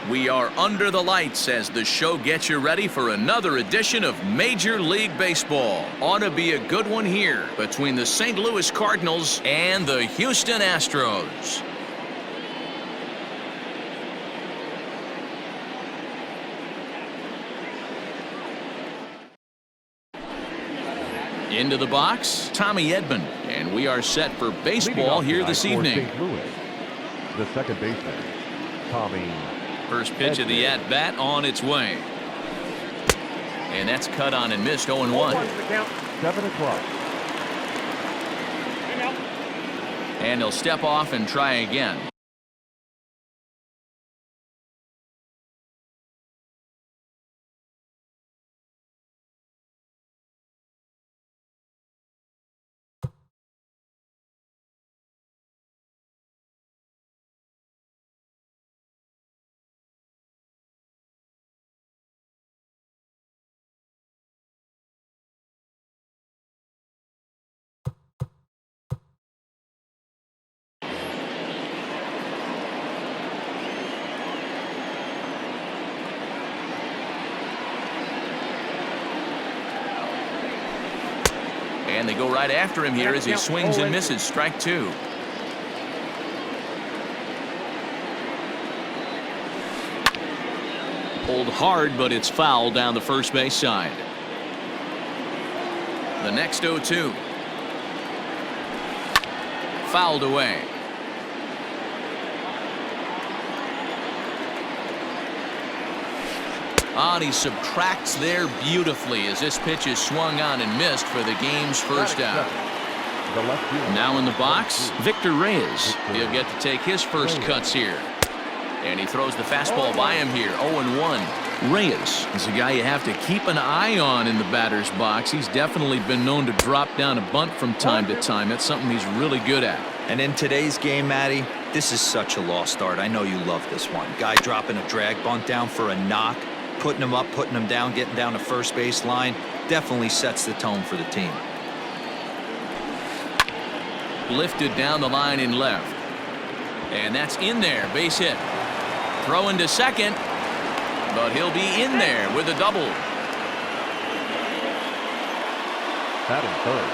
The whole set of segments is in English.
We are under the lights as the show gets you ready for another edition of Major League Baseball. Ought to be a good one here between the St. Louis Cardinals and the Houston Astros. Into the box, Tommy Edman, and we are set for baseball here this evening. St. Louis, the second baseman, Tommy. First pitch of the at-bat on its way. And that's cut on and missed, 0-1. 7 o'clock. And he'll step off and try again. And they go right after him here as he swings and misses. Strike two. Pulled hard, but it's foul down the first base side. The next 0-2. Fouled away. And he subtracts there beautifully as this pitch is swung on and missed for the game's first out. Now in the box, Victor Reyes. He'll get to take his first cuts here. And he throws the fastball by him here, 0-1. Reyes is a guy you have to keep an eye on in the batter's box. He's definitely been known to drop down a bunt from time to time. That's something he's really good at. And in today's game, Matty, this is such a lost start. I know you love this one. Guy dropping a drag bunt down for a knock. Putting him up, putting him down, getting down to first base line definitely sets the tone for the team. Lifted down the line in left. And that's in there. Base hit. Throwing to second. But he'll be in there with a double. Batting third,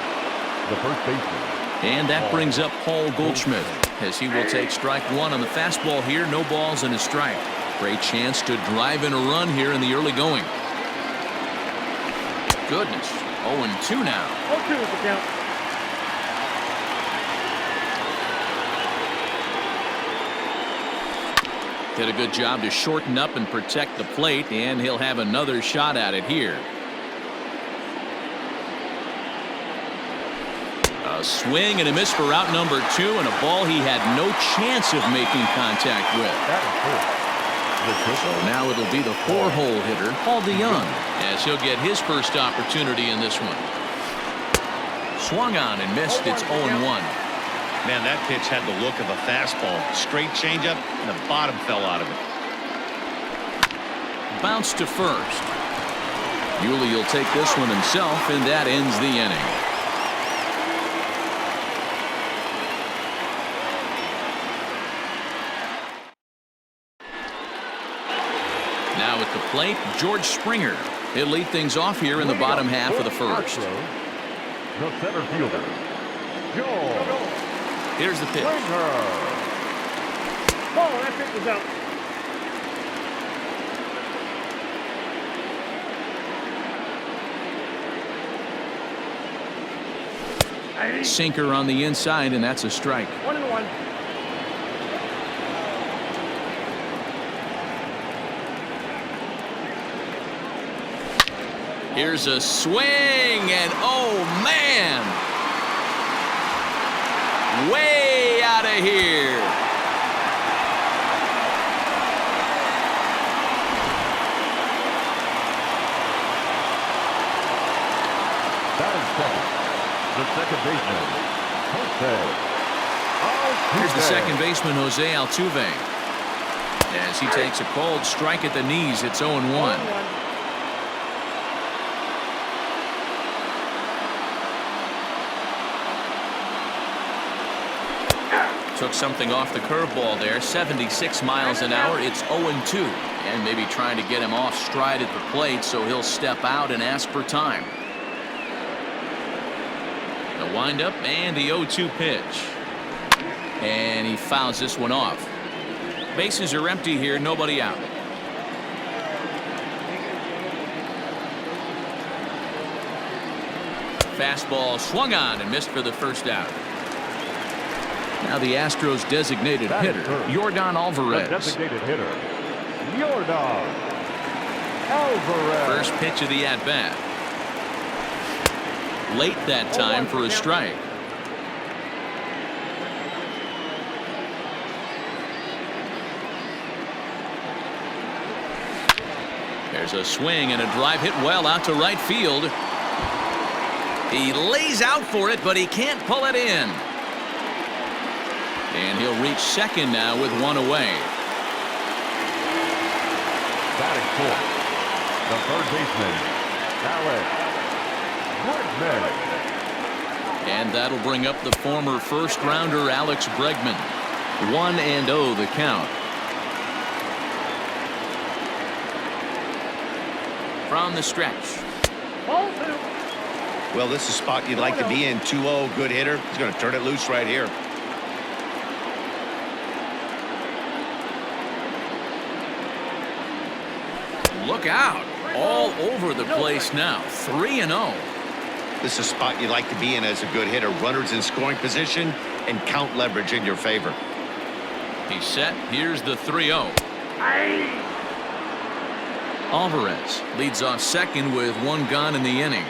the first baseman. And that brings up Paul Goldschmidt as he will take strike one on the fastball here. No balls and a strike. Great chance to drive in a run here in the early going. Goodness. 0-2 now. 0-2 is the count. Did a good job to shorten up and protect the plate, and he'll have another shot at it here. A swing and a miss for out number 2, and a ball he had no chance of making contact with. So now it'll be the 4-hole hitter, Paul DeYoung, as he'll get his first opportunity in this one. Swung on and missed. It's 0-1. Man, that pitch had the look of a fastball. Straight changeup, and the bottom fell out of it. Bounce to first. Yuli will take this one himself, and that ends the inning. Now at the plate, George Springer. He'll lead things off here in the bottom half of the first. The center fielder, George. Here's the pitch. Oh, that pitch was out. Sinker on the inside, and that's a strike. 1-1. Here's a swing, and oh man, way out of here. Batting second, the second baseman, Jose. Here's the second baseman, Jose Altuve. As he takes a cold strike at the knees, it's 0-1. Took something off the curveball there. 76 miles an hour. It's 0-2. And maybe trying to get him off stride at the plate, so he'll step out and ask for time. The windup and the 0-2 pitch. And he fouls this one off. Bases are empty here, nobody out. Fastball swung on and missed for the first out. Now the Astros designated hitter, Yordan Alvarez. The designated hitter, Yordan Alvarez. First pitch of the at-bat. Late that time for a strike. There's a swing and a drive hit well out to right field. He lays out for it, but he can't pull it in. And he'll reach second now with one away. Batting fourth, the third baseman, Alex Bregman. And that'll bring up the former first-rounder Alex Bregman. 1-0 the count. From the stretch. Well, this is a spot you'd like to be in. 2-0, good hitter. He's going to turn it loose right here. Look out. All over the place now. 3-0. This is a spot you'd like to be in as a good hitter. Runners in scoring position and count leverage in your favor. He's set. Here's the 3-0. Alvarez leads off second with one gone in the inning.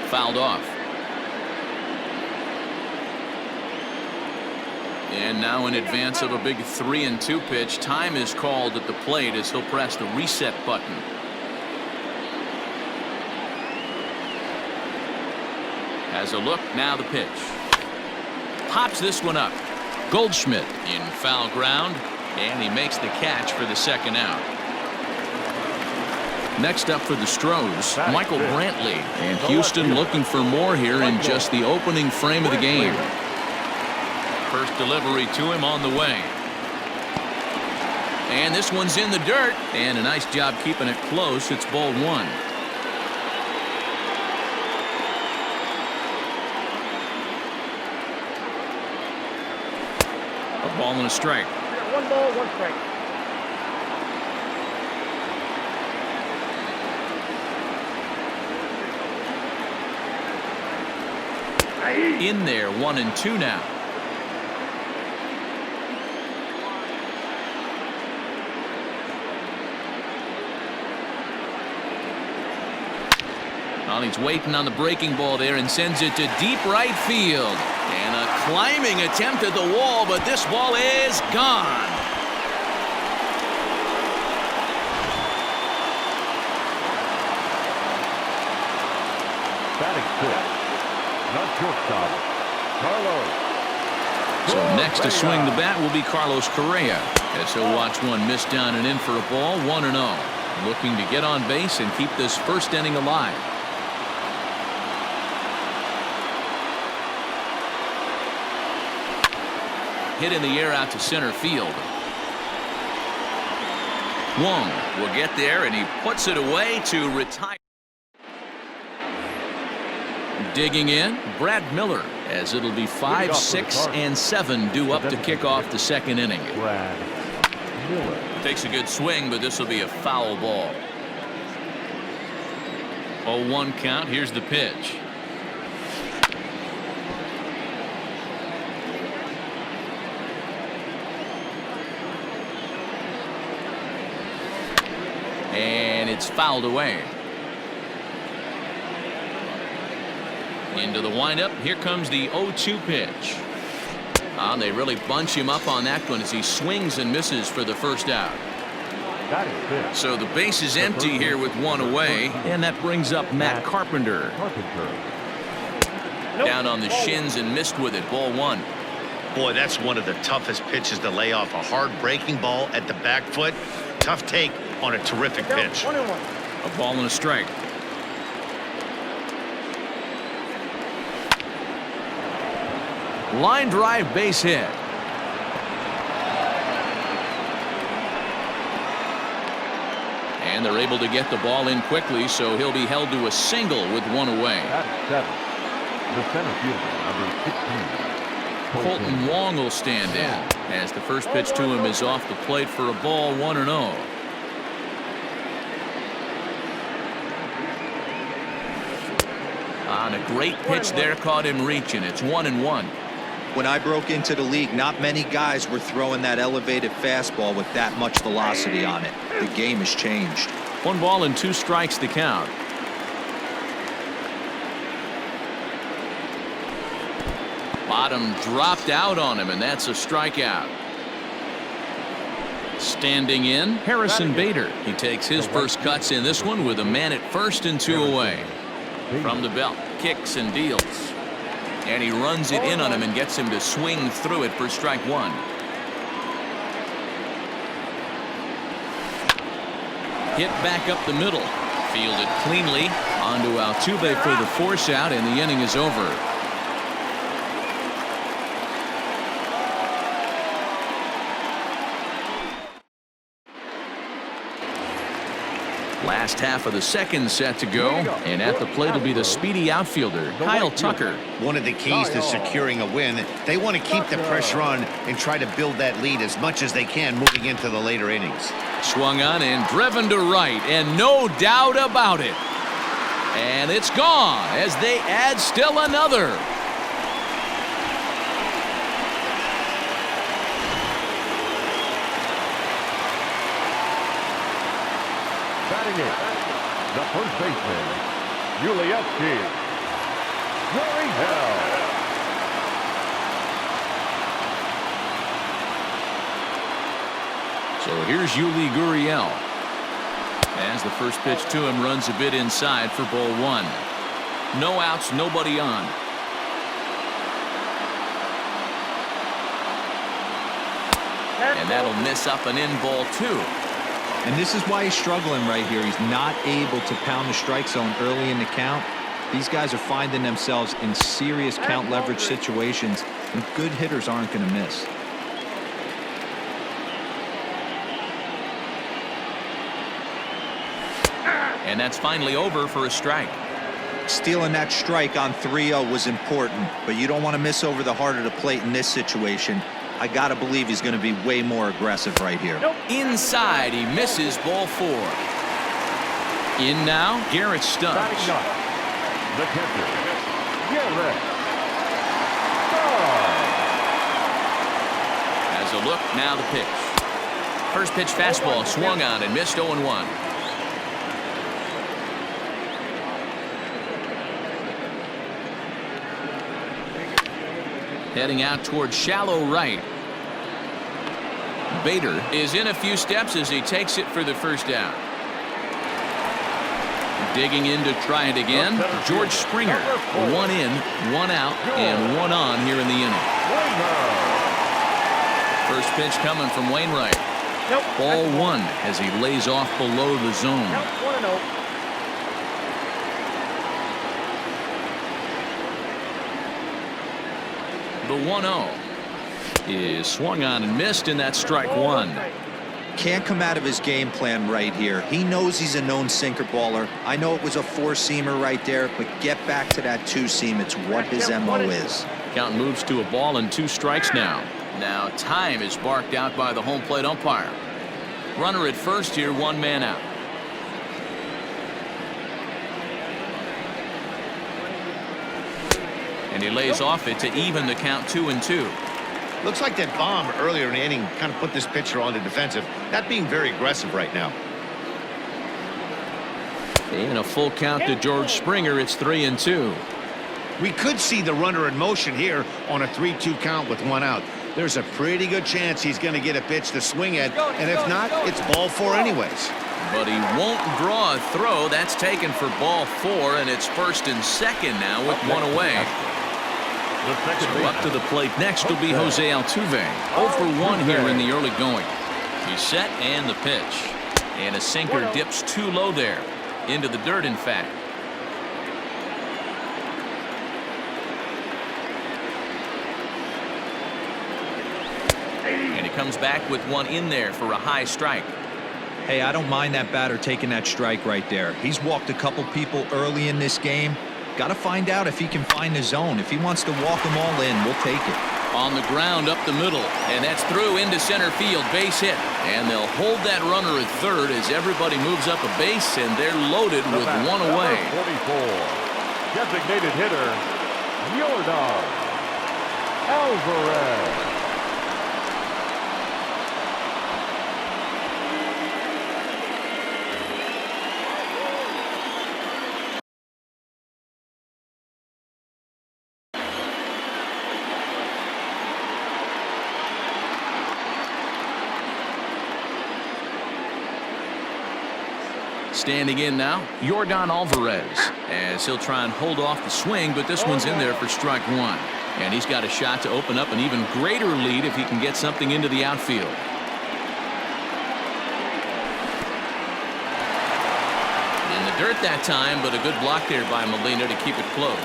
Fouled off. And now in advance of a big 3-2 pitch, time is called at the plate as he'll press the reset button. Has a look, now the pitch. Pops this one up. Goldschmidt in foul ground, and he makes the catch for the second out. Next up for the Stros, Michael Brantley, and Houston looking for more here in just the opening frame of the game. First delivery to him on the way. And this one's in the dirt, and a nice job keeping it close. It's ball one. A ball and a strike. One ball, one strike. In there, 1-2 now. Well, he's waiting on the breaking ball there and sends it to deep right field. And a climbing attempt at the wall, but this ball is gone. Batting fifth, not shortstop, Carlos. So next to swing the bat will be Carlos Correa, as he'll watch one miss down and in for a ball. 1-0. Looking to get on base and keep this first inning alive. Hit in the air out to center field. Wong will get there, and he puts it away to retire. Digging in, Brad Miller, as it'll be 5, 6, and 7 due up to kick off the second inning. Brad Miller. Takes a good swing, but this will be a foul ball. 0-1 count. Here's the pitch. And it's fouled away. Into the windup. Here comes the 0-2 pitch. They really bunch him up on that one as he swings and misses for the first out. So the base is empty here with one away, and that brings up Matt Carpenter. Down on the shins and missed with it. Ball one. Boy, that's one of the toughest pitches to lay off. A hard breaking ball at the back foot. Tough take on a terrific pitch. 1-1. A ball and a strike. Line drive base hit. And they're able to get the ball in quickly, so he'll be held to a single with one away. That's 7. The center fielder, number 16. Colton Wong will stand in as the first pitch to him is off the plate for a ball, 1-0. On a great pitch there, caught him reaching. It's 1-1. When I broke into the league, not many guys were throwing that elevated fastball with that much velocity on it. The game has changed. 1 ball and 2 strikes to count. Bottom dropped out on him, and that's a strikeout. Standing in, Harrison Bader. He takes his first cuts in this one with a man at first and 2 away. From the belt, kicks and deals. And he runs it in on him and gets him to swing through it for strike 1. Hit back up the middle. Fielded cleanly. Onto Altuve for the force out, and the inning is over. Last half of the second set to go, and at the plate will be the speedy outfielder, Kyle Tucker. One of the keys to securing a win, they want to keep the pressure on and try to build that lead as much as they can moving into the later innings. Swung on and driven to right, and no doubt about it. And it's gone as they add still another. Batting it, the first baseman, Guriel. So here's Yuli Gurriel. As the first pitch to him runs a bit inside for ball 1. No outs, nobody on. And that'll miss up and in ball 2. And this is why he's struggling right here. He's not able to pound the strike zone early in the count. These guys are finding themselves in serious count leverage situations, and good hitters aren't going to miss. And that's finally over for a strike. Stealing that strike on 3-0 was important, but you don't want to miss over the heart of the plate in this situation. I got to believe he's going to be way more aggressive right here. Inside, he misses ball 4. In now, Garrett Stubbs. The catcher, Garrett Stubbs. As a look, now the pitch. First pitch fastball swung on and missed 0-1. Heading out towards shallow right. Bader is in a few steps as he takes it for the first down. Digging in to try it again, George Springer. 1 in, 1 out, and 1 on here in the inning. First pitch coming from Wainwright. Ball 1 as he lays off below the zone. 1-0. The 1-0 is swung on and missed, and that's strike 1. Can't come out of his game plan right here. He knows he's a known sinker baller. I know it was a 4-seamer right there, but get back to that 2-seam. It's what his MO is. Count moves to a ball and 2 strikes now. Now time is barked out by the home plate umpire. Runner at first here, 1 man out. And he lays off it to even the count 2-2. Looks like that bomb earlier in the inning kind of put this pitcher on the defensive, not being very aggressive right now. And a full count to George Springer. It's 3-2. We could see the runner in motion here on a 3-2 count with 1 out. There's a pretty good chance he's going to get a pitch to swing at, and if not, it's ball 4 anyways. But he won't draw a throw. That's taken for ball 4, and it's first and second now with 1 away. So up to the plate next will be Jose Altuve. 0 for 1 here in the early going. He's set and the pitch. And a sinker dips too low there. Into the dirt, in fact. And he comes back with one in there for a high strike. Hey, I don't mind that batter taking that strike right there. He's walked a couple people early in this game. Got to find out if he can find the zone. If he wants to walk them all in, we'll take it. On the ground up the middle, and that's through into center field, base hit. And they'll hold that runner at third as everybody moves up a base, and they're loaded with one away. 44, designated hitter, Yordan Alvarez. Standing in now, Yordan Alvarez, as he'll try and hold off the swing, but this one's in there for strike one. And he's got a shot to open up an even greater lead if he can get something into the outfield. In the dirt that time, but a good block there by Molina to keep it close.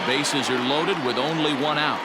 Bases are loaded with only one out.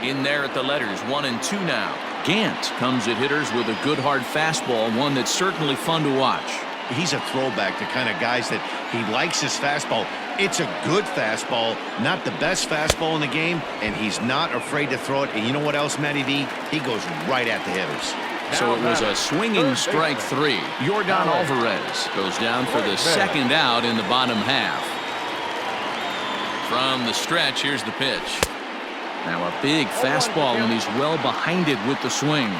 In there at the letters, 1 and 2 now. Gant comes at hitters with a good hard fastball, one that's certainly fun to watch. He's a throwback to kind of guys that he likes his fastball. It's a good fastball, not the best fastball in the game, and he's not afraid to throw it. And you know what else, Matty V? He goes right at the hitters. So it was a swinging strike three. Yordan Alvarez goes down for the second out in the bottom half. From the stretch, here's the pitch. Now a big fastball, and he's well behind it with the swing.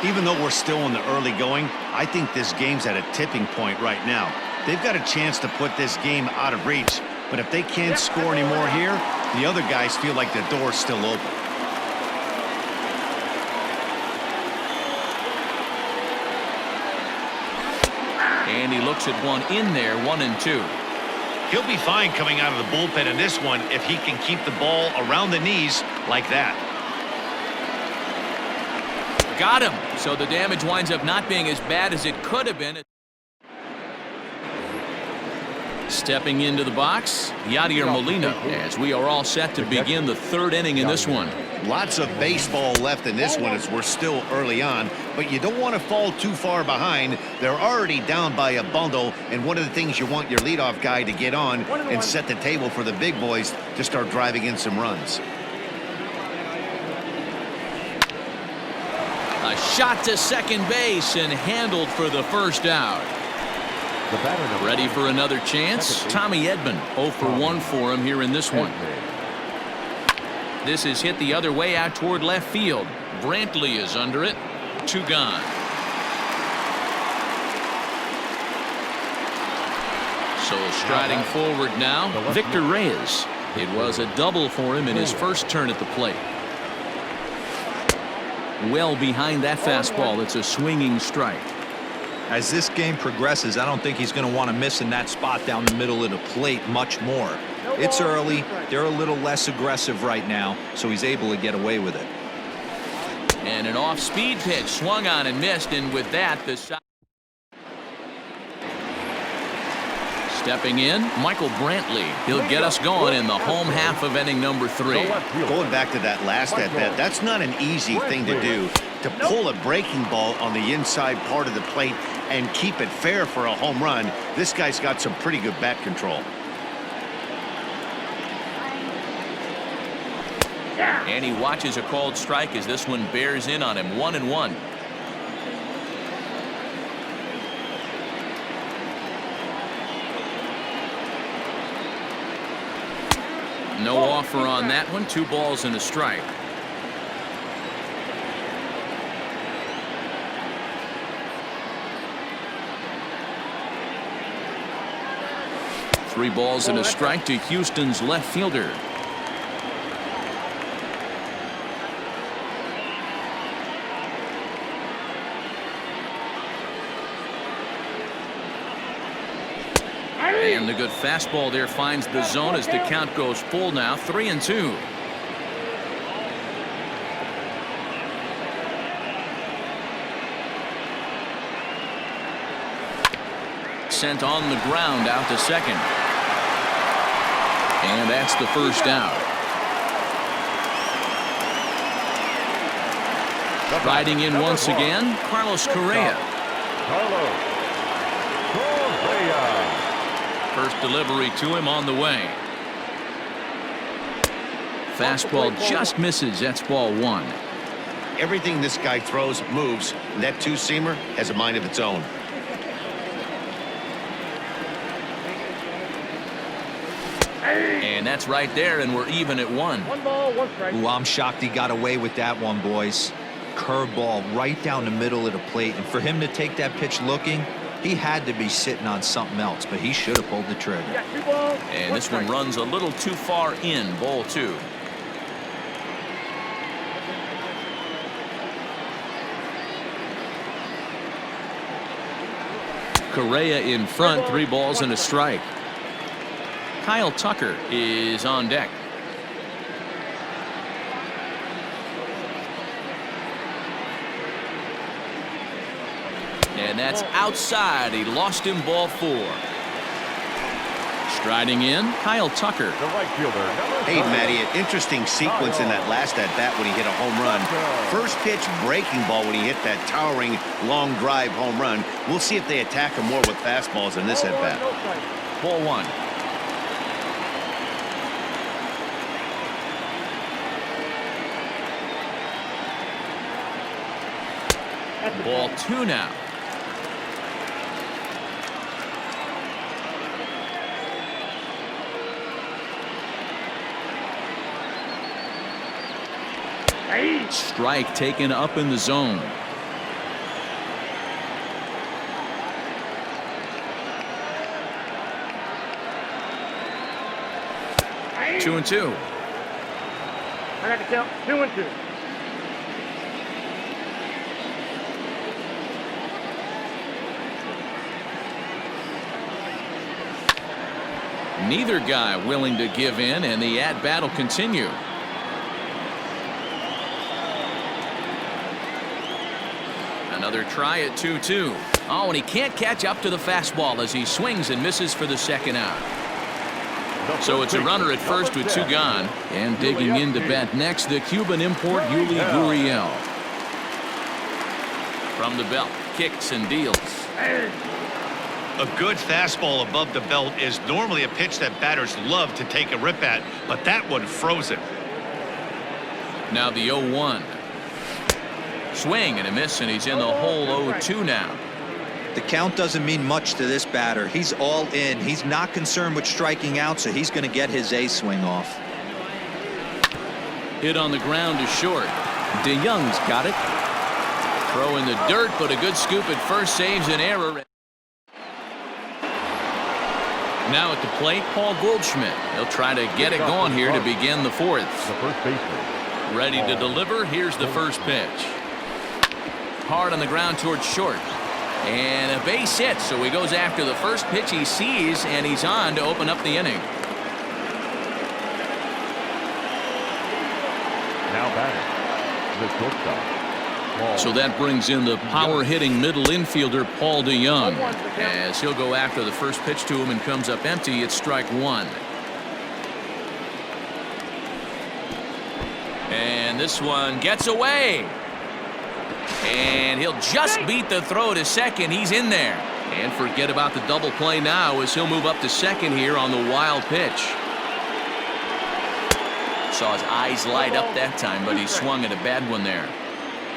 Even though we're still in the early going, I think this game's at a tipping point right now. They've got a chance to put this game out of reach, but if they can't score anymore here, the other guys feel like the door's still open. And he looks at one in there, 1 and 2. He'll be fine coming out of the bullpen in this one if he can keep the ball around the knees like that. Got him. So the damage winds up not being as bad as it could have been. Stepping into the box, Yadier Molina, as we are all set to begin the third inning in this one. Lots of baseball left in this one as we're still early on, but you don't want to fall too far behind. They're already down by a bundle, and one of the things you want your leadoff guy to get on and set the table for the big boys to start driving in some runs. A shot to second base and handled for the first out. Ready for another chance? Tommy Edman, 0 for 1 for him here in this one. This is hit the other way out toward left field. Brantley is under it. 2 gone. So striding forward now, Victor Reyes. It was a double for him in his first turn at the plate. Well behind that fastball. It's a swinging strike. As this game progresses, I don't think he's going to want to miss in that spot down the middle of the plate much more. It's early. They're a little less aggressive right now, so he's able to get away with it. And an off-speed pitch swung on and missed, and with that, the shot. Stepping in, Michael Brantley. He'll get us going in the home half of inning number 3. Going back to that last at-bat, that's not an easy thing to do. To pull a breaking ball on the inside part of the plate and keep it fair for a home run, this guy's got some pretty good bat control. And he watches a called strike as this one bears in on him. 1 and 1. No offer on that one. 2 balls and a strike. Three balls and a strike to Houston's left fielder. And the good fastball there finds the zone as the count goes full now. 3 and 2. sent on the ground out to second. And that's the first out. Riding in once again, Carlos Correa. Carlos Correa. First delivery to him on the way. Fastball just misses. That's ball one. Everything this guy throws moves. And that two-seamer has a mind of its own. And that's right there, and we're even at one. 1 ball, 1 strike. Ooh, I'm shocked he got away with that one, boys. Curveball right down the middle of the plate, and for him to take that pitch looking, he had to be sitting on something else, but he should have pulled the trigger. You got 2 balls. And this one runs a little too far in, ball two. Correa in front, 3 balls and a strike. Kyle Tucker is on deck. And that's outside. He lost him, ball 4. Striding in, Kyle Tucker. The right fielder, number Hey, 9. Matty, an interesting sequence in that last at-bat when he hit a home run. First pitch breaking ball when he hit that towering long drive home run. We'll see if they attack him more with fastballs in this Ball 1, at-bat. no strike. Ball 1. Ball 2 now. Strike taken up in the zone. Hey. 2-2. I got the count. 2-2. Neither guy willing to give in, and the at-bat will continue. Another try at 2-2. Oh, and he can't catch up to the fastball as he swings and misses for the second out. So it's a runner at first with 2 gone. And digging in to bat next, the Cuban import Yuli Gurriel. From the belt, kicks and deals. A good fastball above the belt is normally a pitch that batters love to take a rip at, but that one froze it. Now the 0-1. Swing and a miss, and he's in the hole 0-2 now. The count doesn't mean much to this batter. He's all in. He's not concerned with striking out, so he's going to get his A swing off. Hit on the ground to short. DeYoung's got it. Throw in the dirt, but a good scoop at first saves an error. Now at the plate, Paul Goldschmidt. He'll try to get it going here to begin the 4th. The first baseman. Ready to deliver. Here's the first pitch. Hard on the ground towards short. And a base hit, so he goes after the first pitch he sees, and he's on to open up the inning. Now batting. The shortstop. So that brings in the power-hitting middle infielder Paul DeYoung. As he'll go after the first pitch to him and comes up empty, it's strike 1. And this one gets away. And he'll just beat the throw to second. He's in there. And forget about the double play now as he'll move up to second here on the wild pitch. Saw his eyes light up that time, but he swung at a bad one there.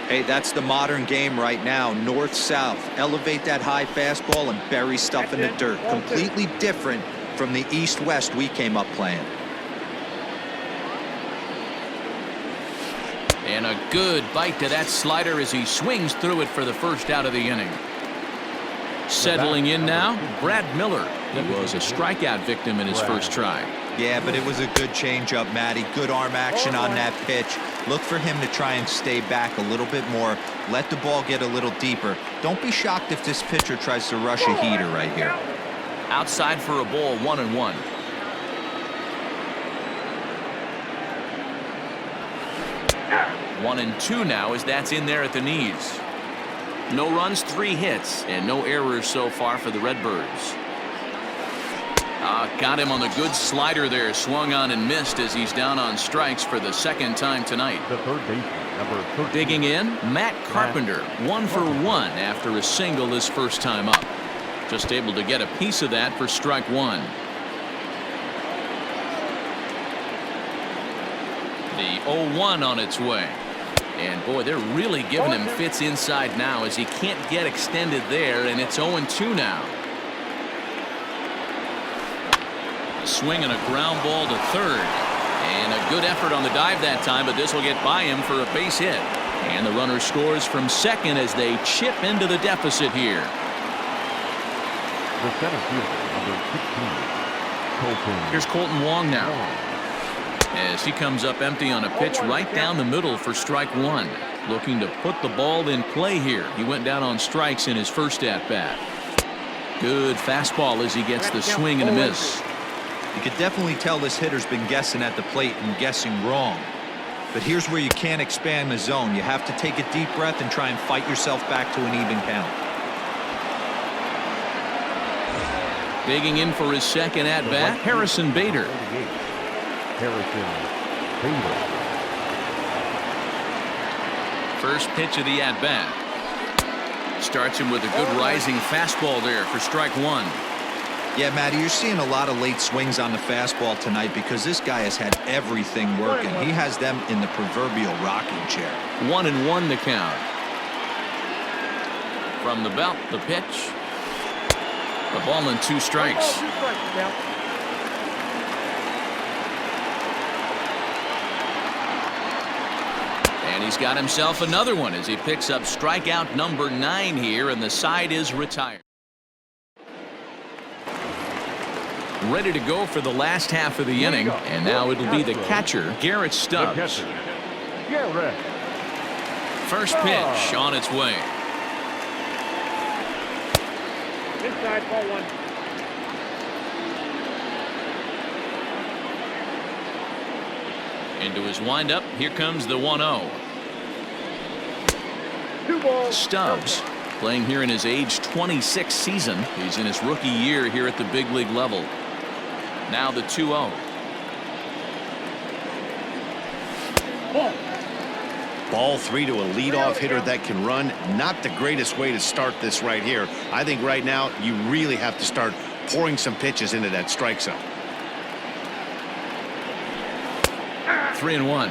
Hey, that's the modern game right now. North-south. Elevate that high fastball and bury stuff in the dirt. Completely different from the east-west we came up playing. And a good bite to that slider as he swings through it for the first out of the inning. Settling in now, Brad Miller. He was a strikeout victim in his first try. Yeah, but it was a good changeup, Matty. Good arm action on that pitch. Look for him to try and stay back a little bit more. Let the ball get a little deeper. Don't be shocked if this pitcher tries to rush a heater right here. Outside for a ball, 1-1. One and two now as that's in there at the knees. No runs, 3 hits, and no errors so far for the Redbirds. Got him on the good slider there. Swung on and missed as he's down on strikes for the 2nd time tonight. The third baseman, number 13. Digging in, Matt Carpenter, 1 for 1 after a single his first time up. Just able to get a piece of that for strike 1. The 0-1 on its way. And boy, they're really giving him fits inside now as he can't get extended there, and it's 0-2 now. A swing and a ground ball to third. And a good effort on the dive that time, but this will get by him for a base hit. And the runner scores from second as they chip into the deficit here. The center fielder, number 16, Colton. Here's Colton Wong now, as he comes up empty on a pitch right down the middle for strike 1. Looking to put the ball in play here. He went down on strikes in his first at-bat. Good fastball as he gets the swing and a miss. You could definitely tell this hitter's been guessing at the plate and guessing wrong. But here's where you can't expand the zone. You have to take a deep breath and try and fight yourself back to an even count. Digging in for his second at-bat, Harrison Bader. Harrison Bader. First pitch of the at-bat. Starts him with a good rising fastball there for strike 1. Yeah, Matty, you're seeing a lot of late swings on the fastball tonight because this guy has had everything working. He has them in the proverbial rocking chair. 1-1 the count. From the belt, the pitch. The ball and 2 strikes. And he's got himself another one as he picks up strikeout number 9 here, and the side is retired. Ready to go for the last half of the inning, and now it'll be the catcher, Garrett Stubbs. First pitch on its way. Inside, ball 1. Into his windup, here comes the 1-0. 2 balls. Stubbs playing here in his age 26 season. He's in his rookie year here at the big league level. Now the 2-0. Ball 3 to a leadoff hitter that can run. Not the greatest way to start this right here. I think right now you really have to start pouring some pitches into that strike zone. 3-1.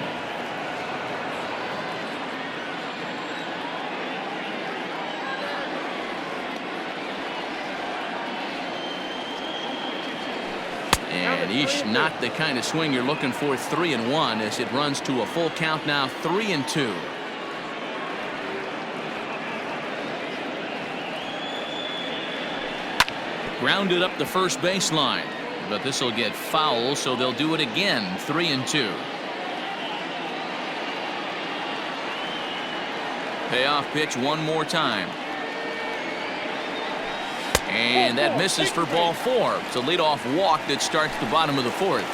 And eesh, not the kind of swing you're looking for. 3-1 as it runs to a full count now. 3-2. Grounded up the first baseline, but this will get foul, so they'll do it again. 3-2. Payoff pitch one more time. And that misses for ball 4. It's a leadoff walk that starts the bottom of the 4th.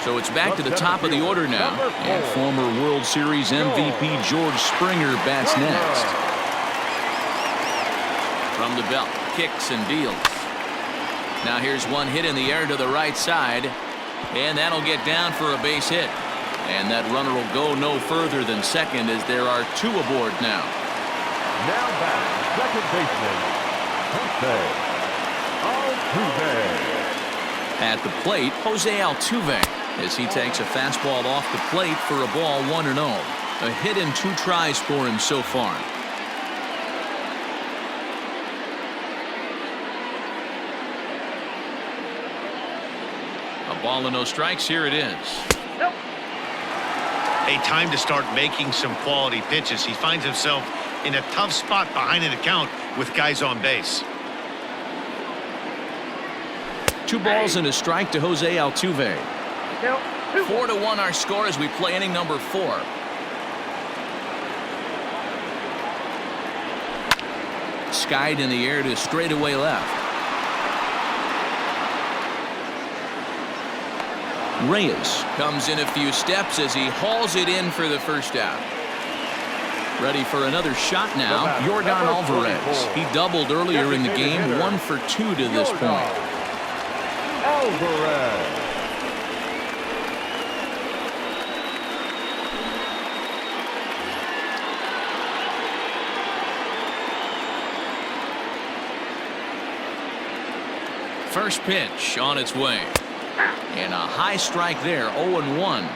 So it's back to the top of the order now. And former World Series MVP George Springer bats next. From the belt, kicks and deals. Now here's one hit in the air to the right side. And that'll get down for a base hit. And that runner will go no further than second as there are 2 aboard now. Now back, second baseman, Jose Altuve. At the plate, Jose Altuve, as he takes a fastball off the plate for a ball 1-0. A hit and 2 tries for him so far. A ball and no strikes. Here it is. A time to start making some quality pitches. He finds himself in a tough spot behind an account with guys on base. 2 balls and a strike to Jose Altuve. 4-1 our score as we play inning number 4. Skied in the air to straightaway left. Reyes comes in a few steps as he hauls it in for the first out. Ready for another shot now. Jordan Alvarez. He doubled earlier in the game. 1 for 2 to this point. Alvarez. First pitch on its way. And a high strike there, 0-1.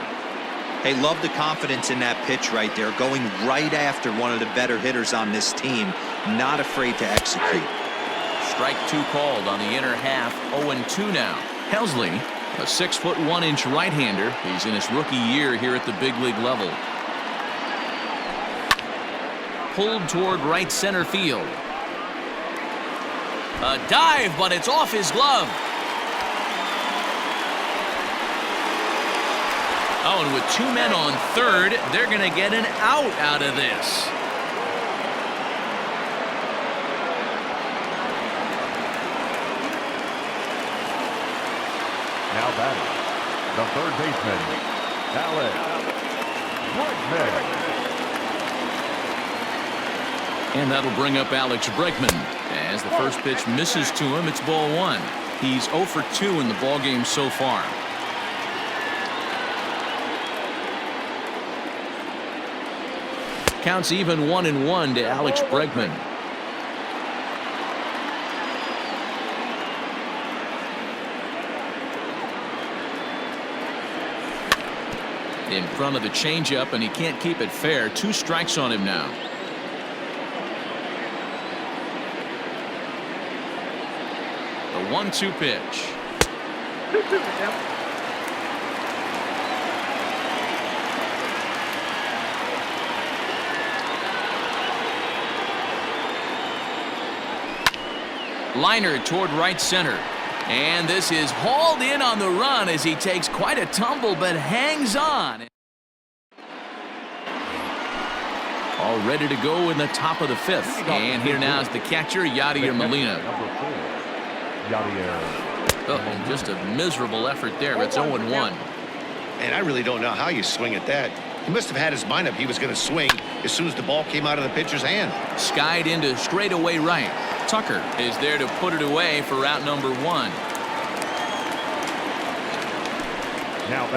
Hey, love the confidence in that pitch right there, going right after one of the better hitters on this team, not afraid to execute. Strike 2 called on the inner half, 0-2 now. Helsley, a 6'1" right-hander. He's in his rookie year here at the big league level. Pulled toward right center field. A dive, but it's off his glove. Oh, and with 2 men on third, they're going to get an out of this. Now batting, the third baseman, Alex Bregman. And that'll bring up Alex Bregman. As the first pitch misses to him, it's ball 1. He's 0 for 2 in the ballgame so far. Counts even 1-1 to Alex Bregman. In front of the changeup, and he can't keep it fair. 2 strikes on him now. The 1-2 pitch. Liner toward right center. And this is hauled in on the run as he takes quite a tumble but hangs on. All ready to go in the top of the 5th. And here now is the catcher, Yadier Molina. Oh, and just a miserable effort there. It's 0-1. And I really don't know how you swing at that. He must have had his mind up he was going to swing as soon as the ball came out of the pitcher's hand. Skied into straightaway right. Tucker is there to put it away for out number 1.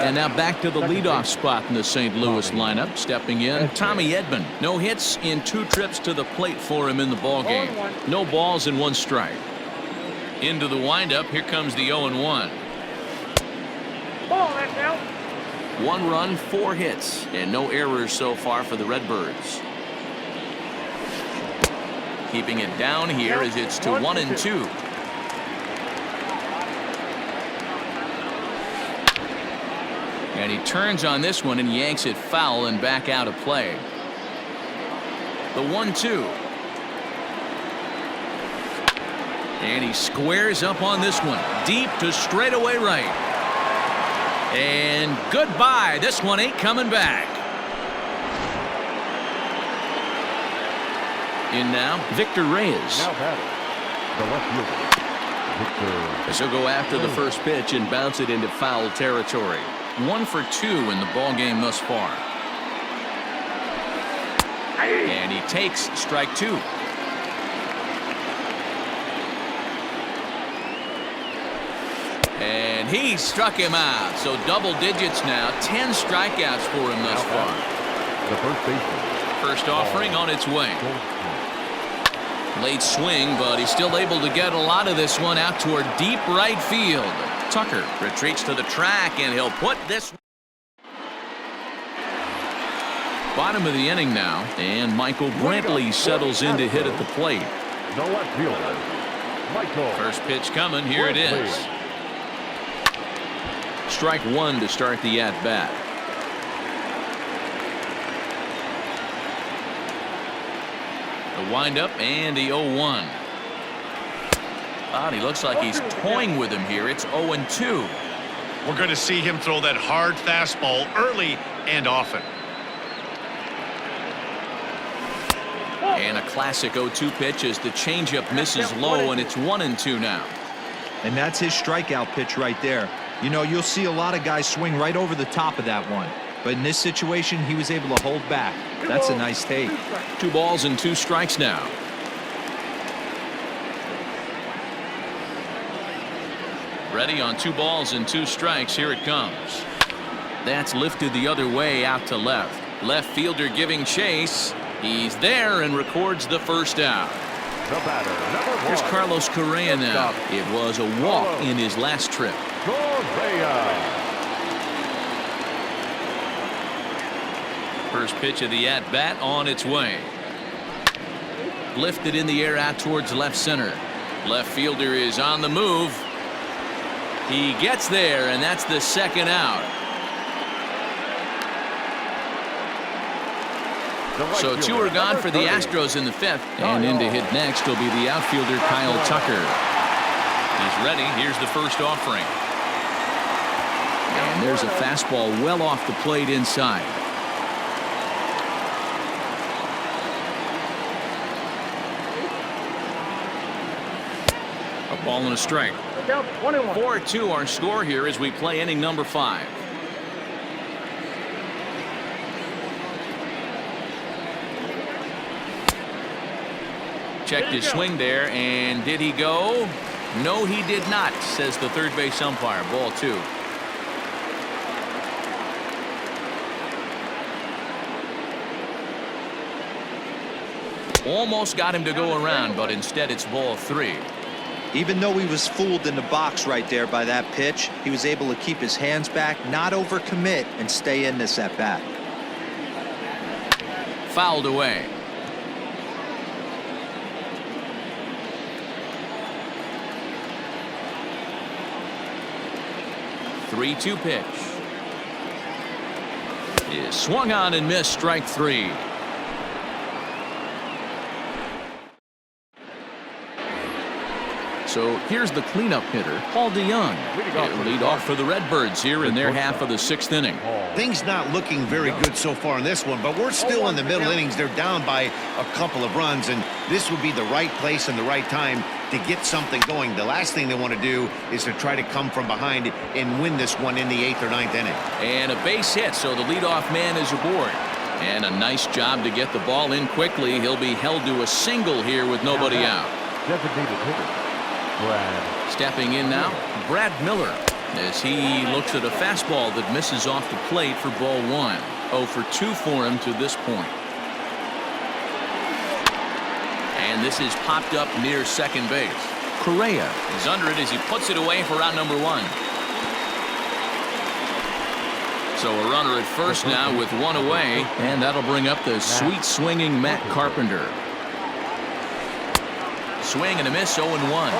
And now back to the leadoff spot in the St. Louis lineup. Stepping in, Tommy Edman. No hits in 2 trips to the plate for him in the ballgame. No balls and 1 strike. Into the windup. Here comes the 0-1. Ball, that's out. 1 run, 4 hits, and no errors so far for the Redbirds. Keeping it down here as it's to 1-2. And he turns on this one and yanks it foul and back out of play. The 1-2. And he squares up on this one. Deep to straightaway right. And goodbye. This one ain't coming back. In now, Victor Reyes. Now batting, the left fielder, Victor. As he'll go after the first pitch and bounce it into foul territory. 1 for 2 in the ballgame thus far. And he takes strike 2. And he struck him out. So double digits now. 10 strikeouts for him thus far. The first baseman. First offering on its way. Late swing, but he's still able to get a lot of this one out toward deep right field. Tucker retreats to the track, and he'll put this. Bottom of the inning now, and Michael Brantley settles in to hit at the plate. The left fielder, Michael. First pitch coming. Here it is. Strike 1 to start the at-bat. The windup and the 0-1. He looks like he's toying with him here. It's 0-2. We're going to see him throw that hard fastball early and often. And a classic 0-2 pitch as the changeup misses low, and it's 1-2 now. And that's his strikeout pitch right there. You know, you'll see a lot of guys swing right over the top of that one. But in this situation, he was able to hold back. That's a nice take. 2 balls and 2 strikes now. Ready on 2 balls and 2 strikes. Here it comes. That's lifted the other way out to left. Left fielder giving chase. He's there and records the first out. The batter, number 1. Here's Carlos Correa now. It was a walk in his last trip. Correa. First pitch of the at-bat on its way. Lifted in the air out towards left center. Left fielder is on the move. He gets there, and that's the second out. So 2 are gone for the Astros in the 5th. And in to hit next will be the outfielder Kyle Tucker. He's ready. Here's the first offering. And there's a fastball well off the plate inside. A ball and a strike. 4-2 our score here as we play inning number 5. Checked his swing there, and did he go? No, he did not, says the third base umpire. Ball 2. Almost got him to go around, but instead it's ball 3. Even though he was fooled in the box right there by that pitch, he was able to keep his hands back, not overcommit, and stay in this at bat. Fouled away. Three-two pitch is swung on and missed. Strike 3. So here's the cleanup hitter, Paul DeYoung. He'll lead off for the Redbirds here in their half of the 6th inning. Things not looking very good so far in this one, but we're still in the middle innings. They're down by a couple of runs, and this would be the right place and the right time to get something going. The last thing they want to do is to try to come from behind and win this one in the 8th or 9th inning. And a base hit, so the leadoff man is aboard. And a nice job to get the ball in quickly. He'll be held to a single here with nobody out. Designated hitter, Brad. Stepping in now, Brad Miller, as he looks at a fastball that misses off the plate for ball 1. 0 for 2 for him to this point. And this is popped up near second base. Correa is under it as he puts it away for out number 1. So a runner at first now with 1 away, and that'll bring up the sweet swinging Matt Carpenter. Swing and a miss, 0-1.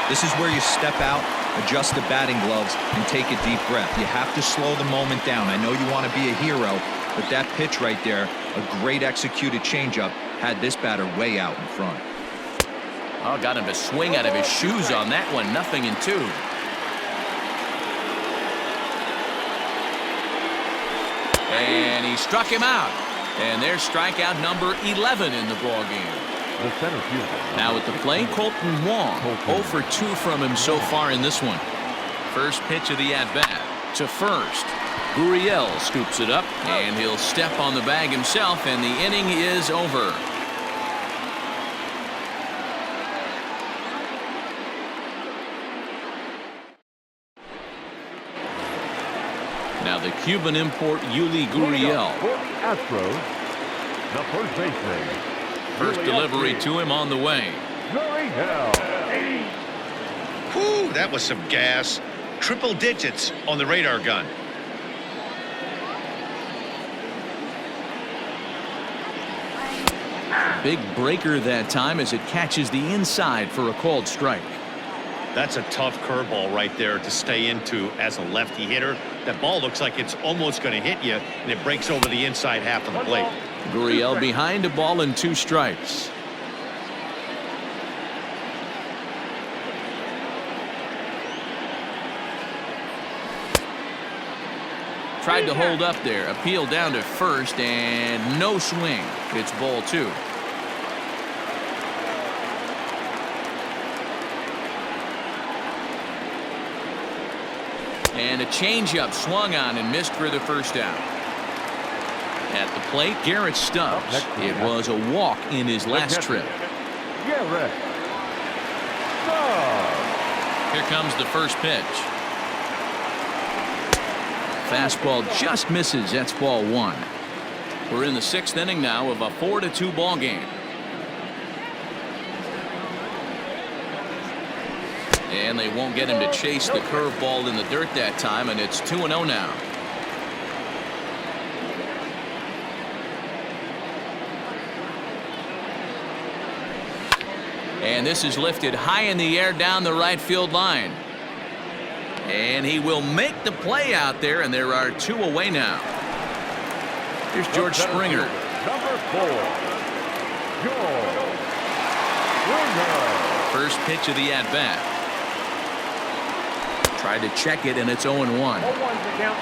This is where you step out, adjust the batting gloves, and take a deep breath. You have to slow the moment down. I know you want to be a hero, but that pitch right there, a great executed changeup, had this batter way out in front. Oh, got him to swing out of his shoes on that one. 0-2. And he struck him out. And there's strikeout number 11 in the ball game. The center fielder. Now at the plate, Colton Wong. 0 for 2 from him so far in this one. First pitch of the at-bat to first. Gurriel scoops it up, and he'll step on the bag himself, and the inning is over. Now the Cuban import Yuli Gurriel. For the Astros, the first baseman. First delivery to him on the way. Gurriel. Whew, that was some gas. Triple digits on the radar gun. Big breaker that time as it catches the inside for a called strike. That's a tough curveball right there to stay into as a lefty hitter. That ball looks like it's almost going to hit you, and it breaks over the inside half of the plate. Gurriel behind a ball and 2 strikes. Tried to hold up there, appeal down to first, and no swing. It's ball 2. And a changeup swung on and missed for the first out. At the plate, Garrett Stubbs. It was a walk in his last trip. Garrett Stubbs. Here comes the first pitch. Fastball just misses. That's ball one. We're in the 6th inning now of a 4-2 ball game. And they won't get him to chase the curveball in the dirt that time, and it's 2-0 now. And this is lifted high in the air down the right field line. And he will make the play out there, and there are 2 away now. Here's George Springer. Number 4, George Springer. First pitch of the at-bat. Tried to check it, and it's 0-1. 0-1's the count.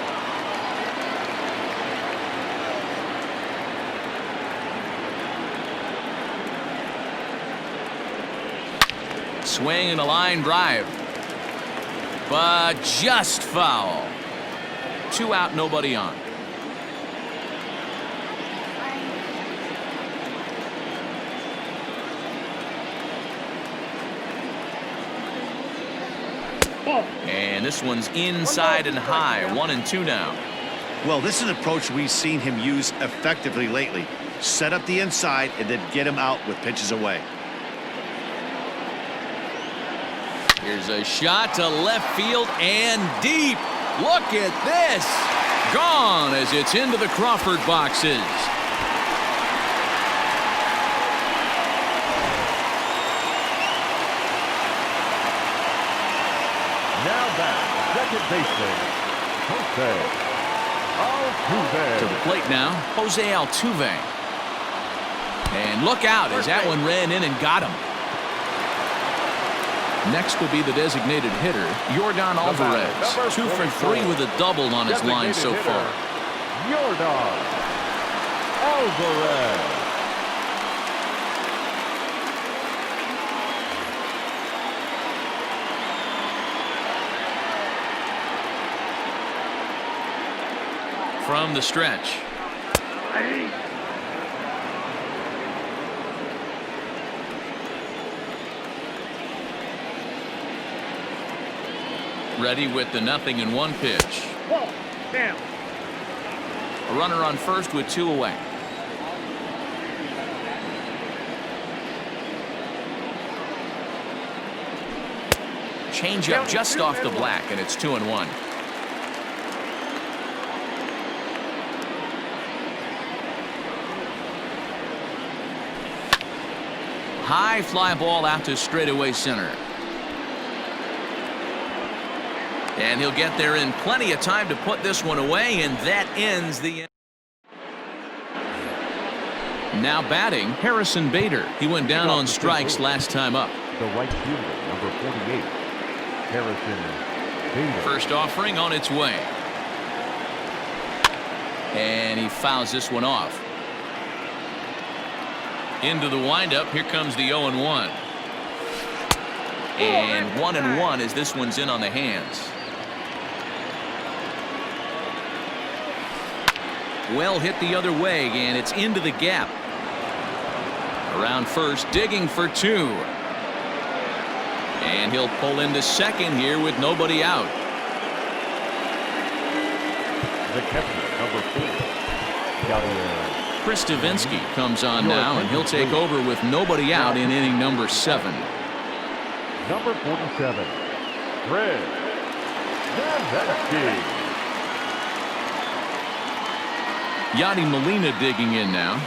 Swing and a line drive. But just foul. 2 out, nobody on. And this one's inside and high. 1-2 now. Well, this is an approach we've seen him use effectively lately. Set up the inside and then get him out with pitches away. Here's a shot to left field and deep. Look at this. Gone as it's into the Crawford boxes. Now back, second baseman, Jose Altuve. To the plate now, Jose Altuve. And look out as that one ran in and got him. Next will be the designated hitter, Yordan Alvarez. 2 for 3 with a double on his line so far. Yordan Alvarez. From the stretch. Ready with the 0-1 pitch. Whoa, down. A runner on first with 2 away. Changeup just off the black, and it's 2-1. High fly ball out to straightaway center. And he'll get there in plenty of time to put this one away, and that ends the inning. Now batting, Harrison Bader. He went down on strikes last time up. The right fielder, number 48, Harrison Bader. First offering on its way. And he fouls this one off. Into the windup. Here comes the 0-1. And 1-1 as this one's in on the hands. Well hit the other way, and it's into the gap. Around first, digging for 2. And he'll pull into second here with nobody out. The catcher, number 4, Chris Davinsky comes on now, and he'll take over with nobody out in inning number 7. Number 47, Chris Davinsky. Yadi Molina digging in now.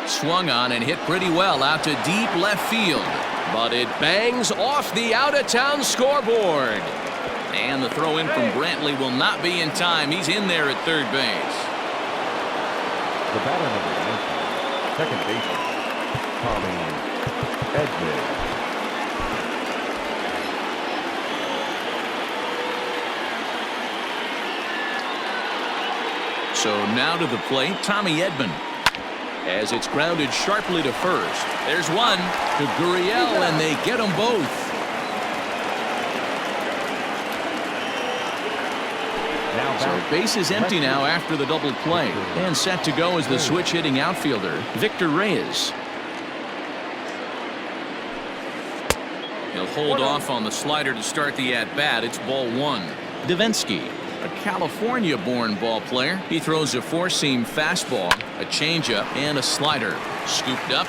Swung on and hit pretty well out to deep left field. But it bangs off the out-of-town scoreboard. And the throw in from Brantley will not be in time. He's in there at third base. The batter number 19, second baseman, Tommy Edman. So now to the plate, Tommy Edman. As it's grounded sharply to first. There's one to Gurriel, and they get them both. Now So base is empty now after the double play. And set to go is the switch hitting outfielder, Victor Reyes. He'll hold off on the slider to start the at-bat. It's ball one. Davinsky, a California-born ball player. He throws a four-seam fastball, a changeup, and a slider. Scooped up.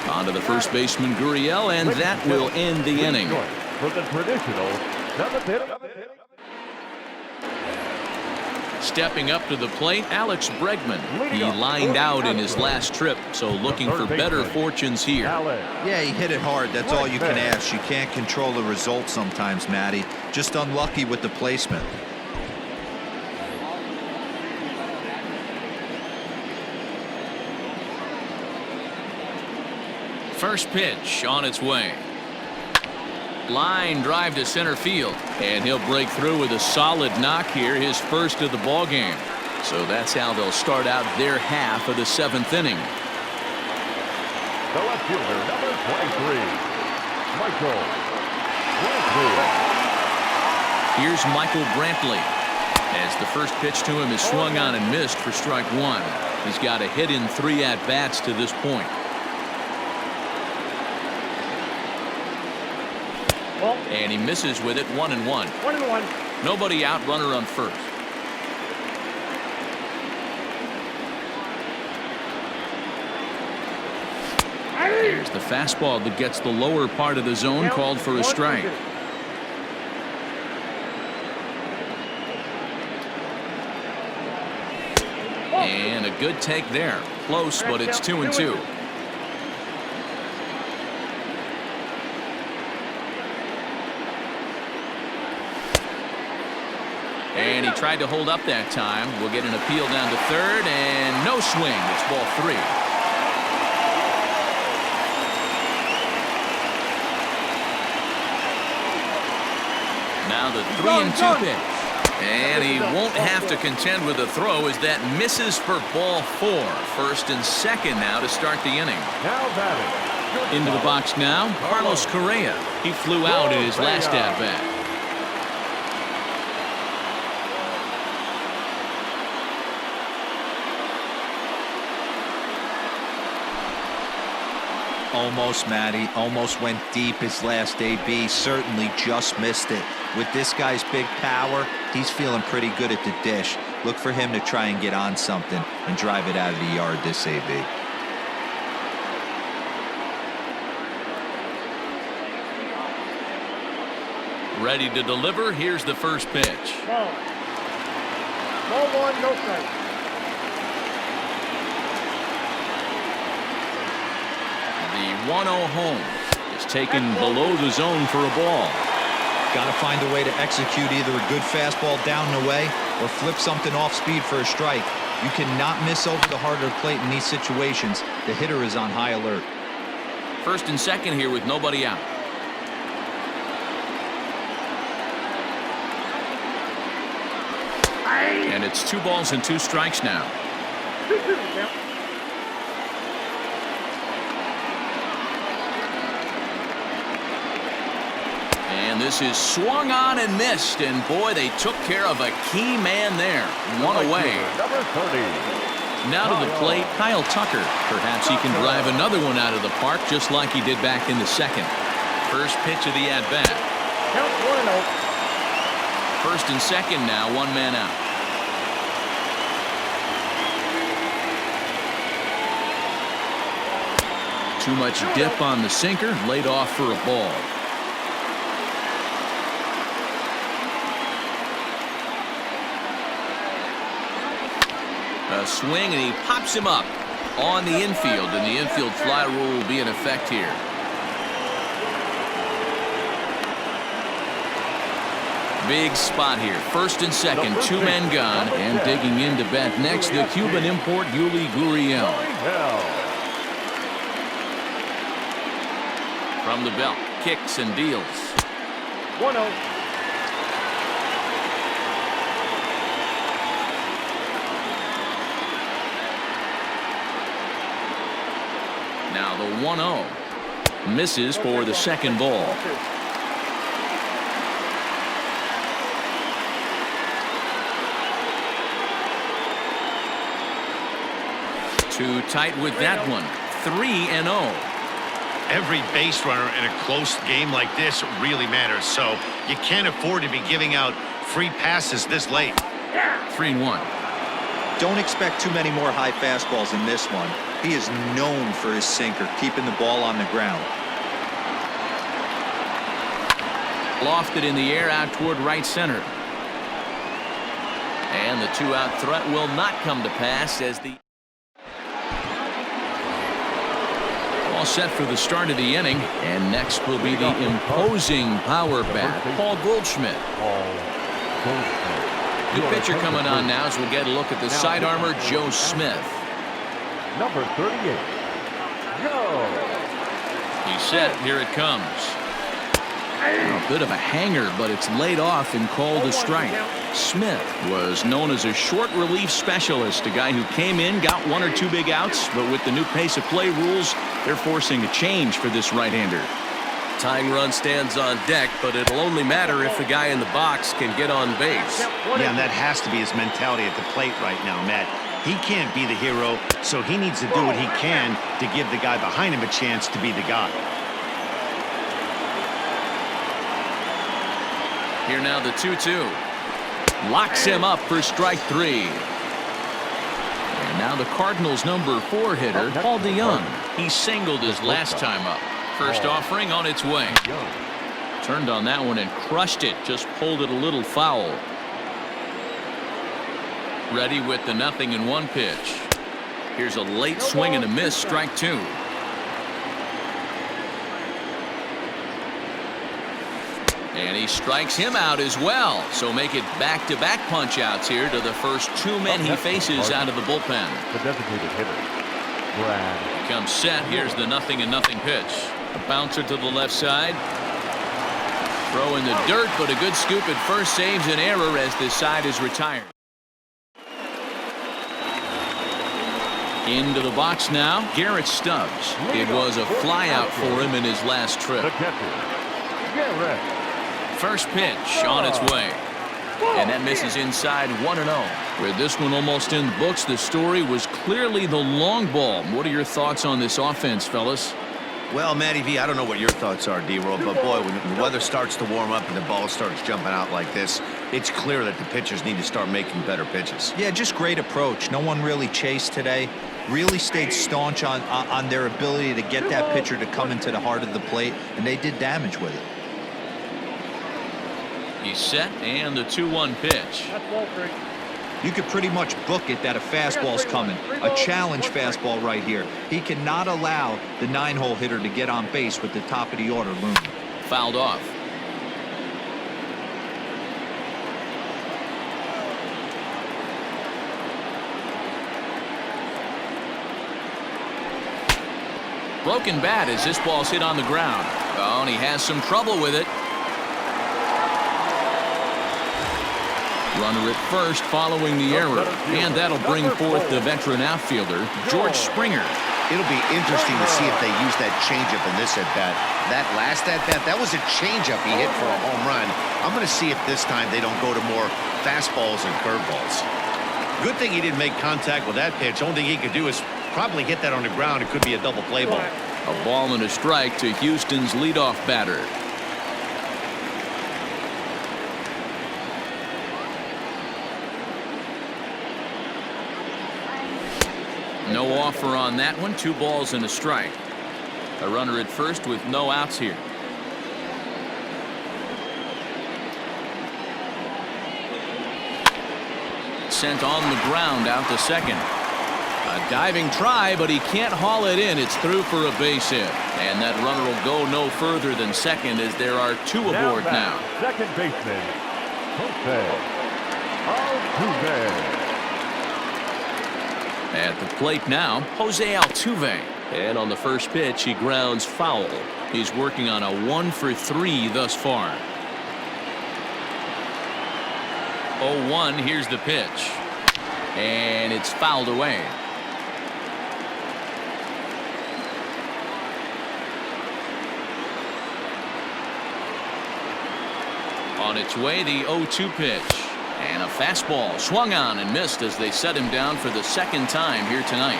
Onto the first baseman, Gurriel, and that will end the inning. For the traditional seventh inning. Stepping up to the plate, Alex Bregman. He lined out in his last trip, so looking for better fortunes here. Yeah, he hit it hard. That's all you can ask. You can't control the result sometimes, Matty. Just unlucky with the placement. First pitch on its way. Line drive to center field, and he'll break through with a solid knock here, his first of the ball game. So that's how they'll start out their half of the seventh inning. The left fielder, number 23, Michael Brantley. Here's Michael Brantley, as the first pitch to him is swung on and missed for strike one. He's got a hit in 3 at-bats to this point. And he misses with it, 1-1. 1-1. Nobody out, runner on first. There's the fastball that gets the lower part of the zone, called for a strike. And a good take there. Close, but it's 2-2. And he tried to hold up that time. We'll get an appeal down to third, and no swing. It's ball 3. Now the 3-2 pitch. And he won't have to contend with a throw as that misses for ball 4. First and second now to start the inning. Now batting. Into the box now, Carlos Correa. He flew out in his last at-bat. Almost, Matty. Almost went deep his last AB. Certainly just missed it. With this guy's big power, he's feeling pretty good at the dish. Look for him to try and get on something and drive it out of the yard this AB. Ready to deliver. Here's the first pitch. Ball 1, no strike. The 1-0 home is taken below the zone for a ball. Got to find a way to execute either a good fastball down and away or flip something off speed for a strike. You cannot miss over the heart of the plate in these situations. The hitter is on high alert. First and second here with nobody out. And it's 2 balls and 2 strikes now. 2-2 count. And this is swung on and missed, and boy, they took care of a key man there. 1 away. Number 30. Now to the plate, Kyle Tucker. Perhaps he can drive another one out of the park just like he did back in the second. First pitch of the at-bat. Count 1-0. First and second now, 1 man out. Too much dip on the sinker, laid off for a ball. A swing, and he pops him up on the infield, and the infield fly rule will be in effect here. Big spot here. First and second, 2 men gone, and digging in to bat next, the Cuban import, Yuli Gurriel. From the belt, kicks and deals. 1-0. Now the 1-0 misses for the second ball. Too tight with that one. 3-0. Every base runner in a close game like this really matters, so you can't afford to be giving out free passes this late. 3-1. Don't expect too many more high fastballs in this one. He is known for his sinker, keeping the ball on the ground. Lofted in the air out toward right center. And the 2-out threat will not come to pass as the all set for the start of the inning. And next will be the imposing power bat, Paul Goldschmidt. New pitcher coming on now as we get a look at the side armor, Joe Smith. Number 38, Joe. He's set. Here it comes. A bit of a hanger, but it's laid off and called a strike. Smith was known as a short relief specialist, a guy who came in, got 1 or 2 big outs, but with the new pace of play rules, they're forcing a change for this right-hander. Tying run stands on deck, but it'll only matter if the guy in the box can get on base. Yeah, and that has to be his mentality at the plate right now, Matt. He can't be the hero, so he needs to do what he can to give the guy behind him a chance to be the guy. Here now the 2-2. Locks him up for strike 3. And now the Cardinals' number 4 hitter, Paul DeYoung. He singled his last time up. First offering on its way. Turned on that one and crushed it. Just pulled it a little foul. Ready with the 0-1 pitch. Here's a late swing and a miss, strike 2. And he strikes him out as well. So make it back-to-back punch-outs here to the first 2 men he faces out of the bullpen. The designated hitter, Brad. Comes set. Here's the 0-0 pitch. A bouncer to the left side. Throw in the dirt, but a good scoop at first saves an error as this side is retired. Into the box now, Garrett Stubbs. It was a flyout for him in his last trip. The catcher, Garrett. First pitch on its way. And that misses inside 1-0. With this one almost in the books, the story was clearly the long ball. What are your thoughts on this offense, fellas? Well, Matty V, I don't know what your thoughts are, D-Roll, but boy, when the weather starts to warm up and the ball starts jumping out like this, it's clear that the pitchers need to start making better pitches. Yeah, just great approach. No one really chased today. Really stayed staunch on their ability to get that pitcher to come into the heart of the plate, and they did damage with it. He's set, and the 2-1 pitch. That's ball 3. You could pretty much book it that a fastball's coming. A challenge fastball right here. He cannot allow the 9-hole hitter to get on base with the top of the order looming. Fouled off. Broken bat as this ball's hit on the ground. Oh, and he has some trouble with it. Runner at first following the error, and that'll bring forth the veteran outfielder, George Springer. It'll be interesting to see if they use that changeup in this at-bat. That last at-bat, that was a changeup he hit for a home run. I'm going to see if this time they don't go to more fastballs and curveballs. Good thing he didn't make contact with that pitch. Only thing he could do is probably hit that on the ground. It could be a double play ball. A ball and a strike to Houston's leadoff batter. No offer on that one. 2 balls and a strike. A runner at first with no outs here. Sent on the ground out to second. A diving try, but he can't haul it in. It's through for a base hit. And that runner will go no further than second as there are 2 aboard now. Second baseman, Jose Altuve. At the plate now, Jose Altuve. And on the first pitch, he grounds foul. He's working on a 1 for 3 thus far. 0-1, here's the pitch. And it's fouled away. On its way, the 0-2 pitch. And a fastball swung on and missed as they set him down for the second time here tonight.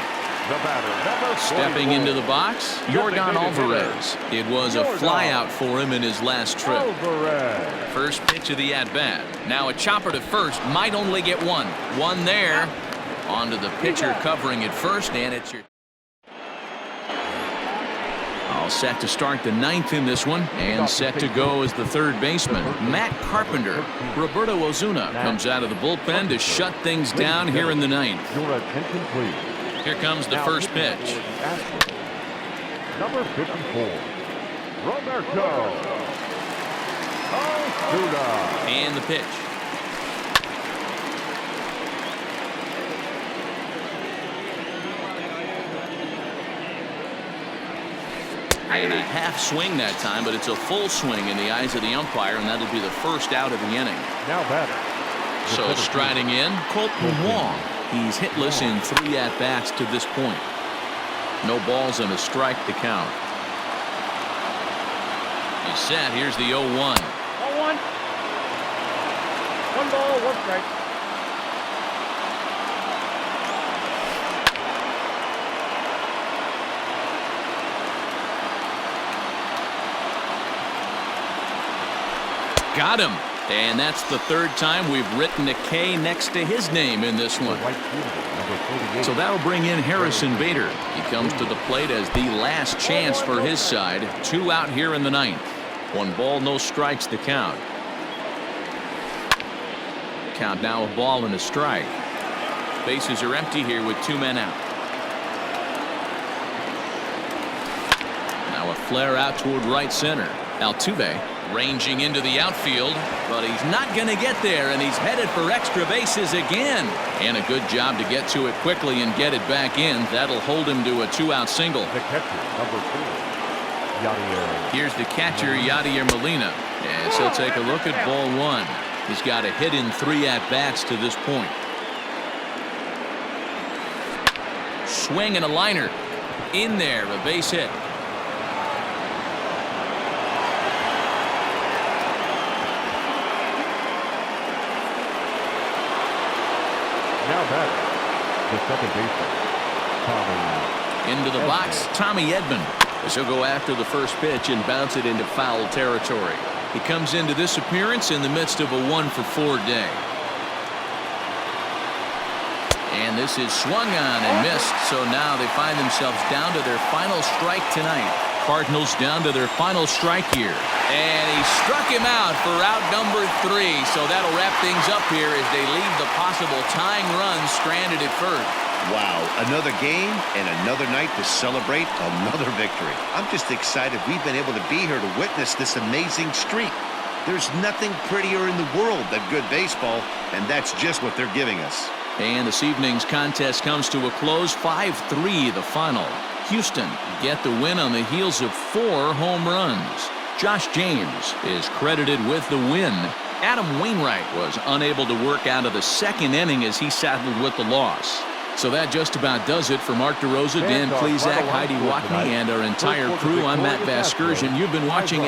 The batter, number 44. Stepping into the box, Yordan Alvarez. It was a flyout for him in his last trip. Alvarez. First pitch of the at-bat. Now a chopper to first. Might only get one. One there. On to the pitcher covering it first, and it's your... All set to start the ninth in this one, and set to go as the third baseman, Matt Carpenter. Roberto Ozuna comes out of the bullpen to shut things down here in the ninth. Your attention, please. Here comes the Now first pitching pitch. for the Astros, number 54, Roberto Ozuna. And the pitch. And a half swing that time, but it's a full swing in the eyes of the umpire, and that'll be the first out of the inning. Now batter. So striding in, Colton Wong. He's hitless in 3 at-bats to this point. No balls and a strike to count. He's set. Here's the 0-1. 0-1. 1 ball, 1 strike. Got him. And that's the third time we've written a K next to his name in this one. Right fielder, number 48. So that'll bring in Harrison Bader. He comes to the plate as the last chance for his side. 2 out here in the ninth. 1 ball, no strikes to count. Count now a ball and a strike. Bases are empty here with 2 men out. Now a flare out toward right center. Altuve ranging into the outfield, but he's not going to get there, and he's headed for extra bases again. And a good job to get to it quickly and get it back in. That'll hold him to a 2-out single. The catcher, number 4, Yadier. Here's the catcher, Yadier Molina. As he'll take a look at ball 1. He's got a hit in 3 at-bats to this point. Swing and a liner. In there, a base hit. Now batter. The second baseman, Tommy. Into the box, Tommy Edman. As he'll go after the first pitch and bounce it into foul territory. He comes into this appearance in the midst of a 1-for-4 day. And this is swung on and missed, so now they find themselves down to their final strike tonight. Cardinals down to their final strike here. And he struck him out for out number 3, so that'll wrap things up here as they leave the possible tying run stranded at first. Wow, another game and another night to celebrate another victory. I'm just excited we've been able to be here to witness this amazing streak. There's nothing prettier in the world than good baseball, and that's just what they're giving us. And this evening's contest comes to a close, 5-3 the final. Houston get the win on the heels of 4 home runs. Josh James is credited with the win. Adam Wainwright was unable to work out of the second inning as he saddled with the loss. So that just about does it for Mark DeRosa, Dan Plesac, Heidi Watney, and our entire crew. I'm Matt Vasgersian. You've been watching